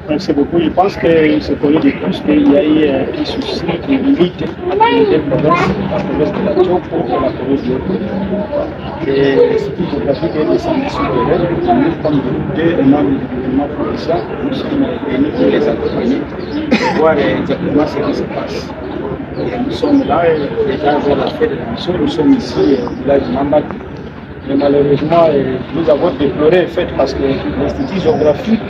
Merci beaucoup. Je pense que c'est connu de tous qu'il y a eu un souci de limite entre les deux provinces, la province de la Tchoko et la province de Yoko. Et le site géographique est descendu sur le reste. Nous, comme deux membres du gouvernement provincial, nous sommes venus pour les accompagner, pour voir exactement ce qui se passe. Et nous sommes là, déjà vers la fin de la mission, nous sommes ici au village de Mambati. Mais malheureusement, nous avons déploré le fait parce que l'Institut géographique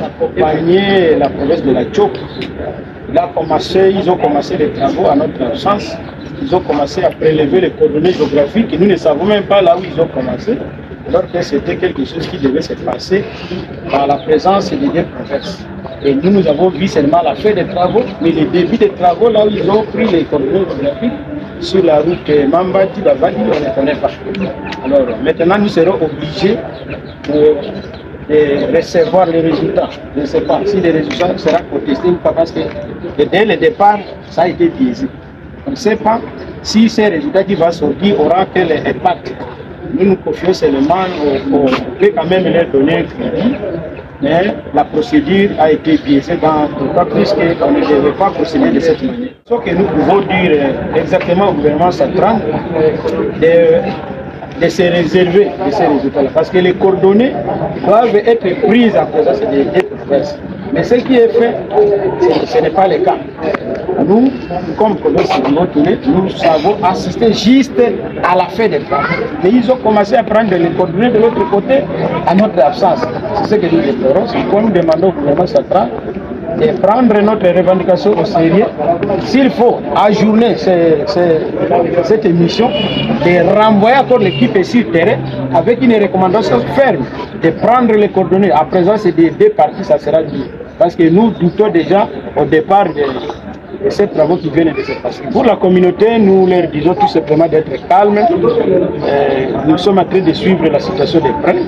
accompagné la province de la Tchoko. Ils ont commencé les travaux à notre absence. Ils ont commencé à prélever les coordonnées géographiques et nous ne savons même pas là où ils ont commencé, alors que c'était quelque chose qui devait se passer par la présence des deux provinces. Et nous avons vu seulement la fin des travaux, mais le début des travaux, là où ils ont pris les coordonnées géographiques, sur la route Mambati-Bavadi, on ne connaît pas. Alors maintenant, nous serons obligés de recevoir les résultats. Je ne sais pas si les résultats seront contestés ou pas, parce que dès le départ, ça a été biaisé. On ne sait pas si ces résultats qui vont sortir auront quel impact. Nous nous confions seulement, on peut quand même leur donner un crédit, mais la procédure a été biaisée dans d'autant plus qu'on ne devait pas procéder de cette manière. Ce que nous pouvons dire exactement au gouvernement central, de se réserver de ces résultats-là. Parce que les coordonnées doivent être prises en présence des provinces. Mais ce qui est fait, ce n'est pas le cas. Nous, comme province nous savons assister juste à la fin des travaux. Mais ils ont commencé à prendre les coordonnées de l'autre côté à notre absence. C'est ce que nous déplorons. C'est pourquoi nous demandons au gouvernement central de prendre notre revendication au sérieux. S'il faut ajourner cette émission, de renvoyer encore l'équipe sur le terrain avec une recommandation ferme de prendre les coordonnées. À présent, c'est des deux parties, ça sera dit. Parce que nous doutons déjà au départ de ces travaux qui viennent de se passer. Pour la communauté, nous leur disons tout simplement d'être calmes. Nous sommes en train de suivre la situation des prêts.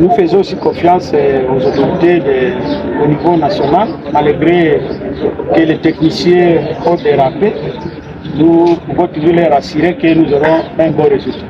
Nous faisons aussi confiance aux autorités au niveau national, malgré que les techniciens ont dérapé. Nous pouvons toujours leur assurer que nous aurons un bon résultat.